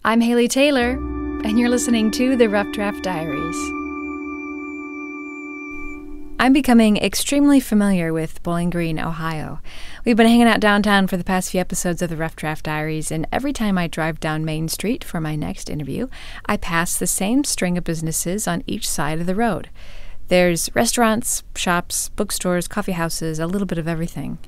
I'm Haley Taylor, and you're listening to the Rough Draft Diaries. I'm becoming extremely familiar with Bowling Green, Ohio. We've been hanging out downtown for the past few episodes of the Rough Draft Diaries, and every time I drive down Main Street for my next interview, I pass the same string of businesses on each side of the road. There's restaurants, shops, bookstores, coffee houses, a little bit of everything.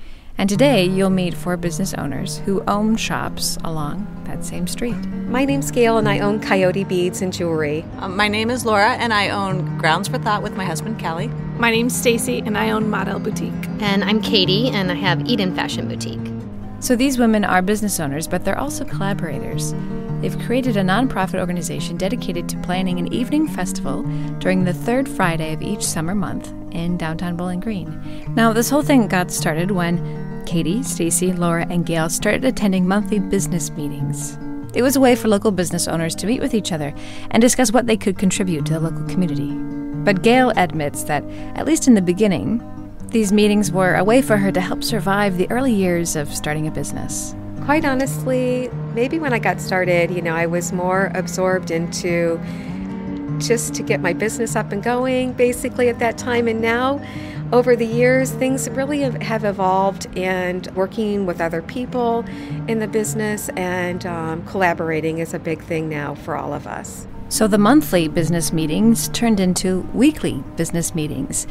And today, you'll meet 4 business owners who own shops along that same street. My name's Gail, and I own Coyote Beads and Jewelry. My name is Laura, and I own Grounds for Thought with my husband, Kelly. My name's Stacy, and I own Model Boutique. And I'm Katie, and I have Eden Fashion Boutique. So these women are business owners, but they're also collaborators. They've created a nonprofit organization dedicated to planning an evening festival during the third Friday of each summer month in downtown Bowling Green. Now, this whole thing got started when Katie, Stacy, Laura, and Gail started attending monthly business meetings. It was a way for local business owners to meet with each other and discuss what they could contribute to the local community. But Gail admits that, at least in the beginning, these meetings were a way for her to help survive the early years of starting a business. Quite honestly, maybe when I got started, I was more absorbed into just to get my business up and going, basically, at that time. And now, over the years, things really have evolved, and working with other people in the business and collaborating is a big thing now for all of us. So the monthly business meetings turned into weekly business meetings,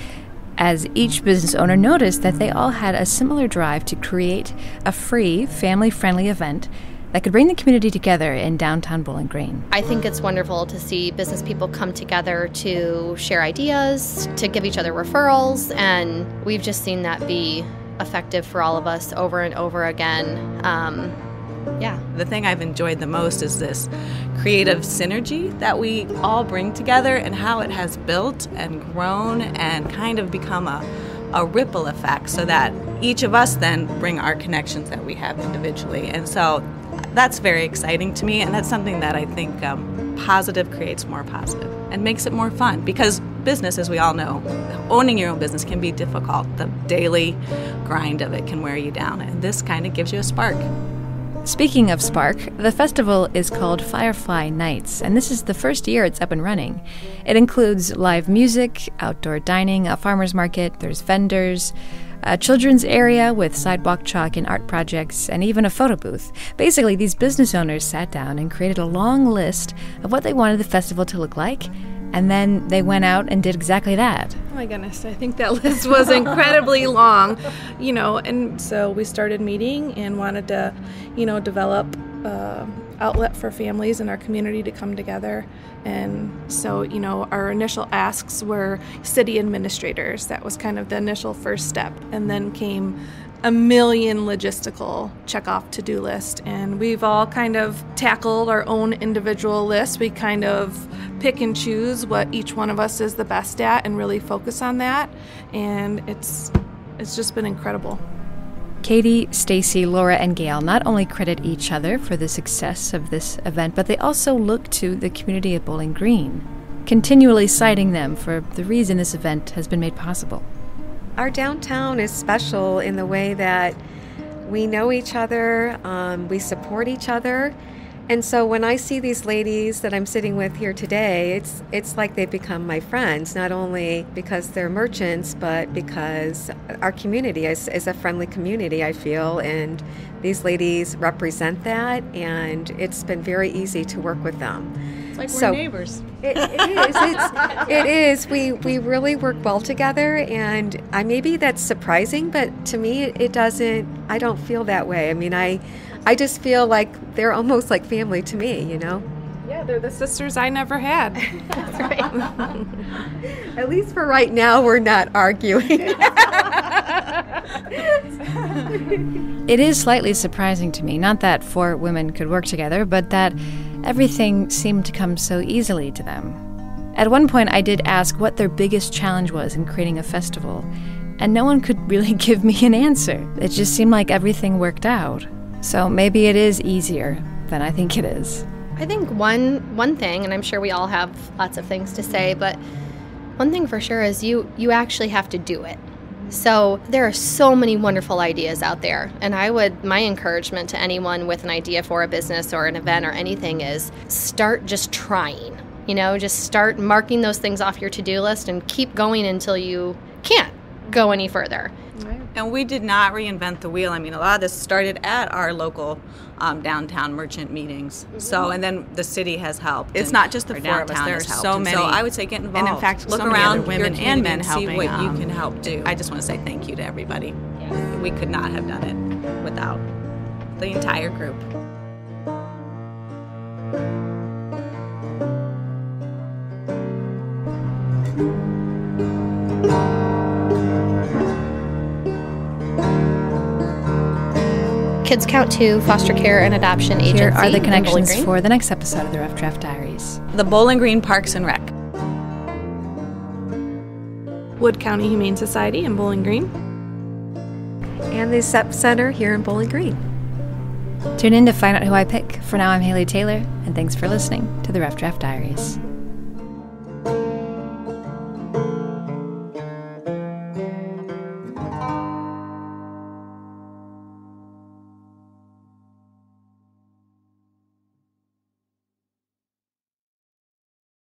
as each business owner noticed that they all had a similar drive to create a free, family-friendly event that could bring the community together in downtown Bowling Green. I think it's wonderful to see business people come together to share ideas, to give each other referrals, and we've just seen that be effective for all of us over and over again. The thing I've enjoyed the most is this creative synergy that we all bring together and how it has built and grown and kind of become a ripple effect, so that each of us then bring our connections that we have individually. And so that's very exciting to me, and that's something that I think positive creates more positive and makes it more fun, because business, as we all know, owning your own business can be difficult. The daily grind of it can wear you down, and this kind of gives you a spark. Speaking of spark, the festival is called Firefly Nights, and this is the first year it's up and running. It includes live music, outdoor dining, a farmer's market, there's vendors, a children's area with sidewalk chalk and art projects, and even a photo booth. Basically, these business owners sat down and created a long list of what they wanted the festival to look like, and then they went out and did exactly that. Oh my goodness, I think that list was incredibly long, and so we started meeting and wanted to, develop outlet for families in our community to come together. And so, our initial asks were city administrators. That was kind of the initial first step. And then came a million logistical check-off to-do list. And we've all kind of tackled our own individual lists. We kind of pick and choose what each one of us is the best at and really focus on that. And it's just been incredible. Katie, Stacy, Laura, and Gail not only credit each other for the success of this event, but they also look to the community of Bowling Green, continually citing them for the reason this event has been made possible. Our downtown is special in the way that we know each other, we support each other. And so when I see these ladies that I'm sitting with here today, it's like they've become my friends, not only because they're merchants, but because our community is a friendly community, I feel, and these ladies represent that, and it's been very easy to work with them. It's like we're neighbors. It is. It is. We really work well together, and maybe that's surprising, but to me, it doesn't. I don't feel that way. I mean, I just feel like they're almost like family to me, Yeah, they're the sisters I never had. That's right. At least for right now, we're not arguing. It is slightly surprising to me, not that 4 women could work together, but that everything seemed to come so easily to them. At one point, I did ask what their biggest challenge was in creating a festival, and no one could really give me an answer. It just seemed like everything worked out. So maybe it is easier than I think it is. I think one thing, and I'm sure we all have lots of things to say, but one thing for sure is you actually have to do it. So there are so many wonderful ideas out there. And my encouragement to anyone with an idea for a business or an event or anything is start just trying. Just start marking those things off your to-do list and keep going until you can't go any further. And we did not reinvent the wheel. I mean, a lot of this started at our local downtown merchant meetings. So, and then the city has helped. It's not just the four of us. There are so many. So I would say get involved. And in fact, look so many around other women your and men and see helping. what you can help do. I just want to say thank you to everybody. Yes. We could not have done it without the entire group. Kids Count 2, foster care and adoption agency. Here are the in Bowling connections Green. for the next episode of the Rough Draft Diaries. The Bowling Green Parks and Rec. Wood County Humane Society in Bowling Green. And the SEP Center here in Bowling Green. Tune in to find out who I pick. For now, I'm Haley Taylor, and thanks for listening to the Rough Draft Diaries.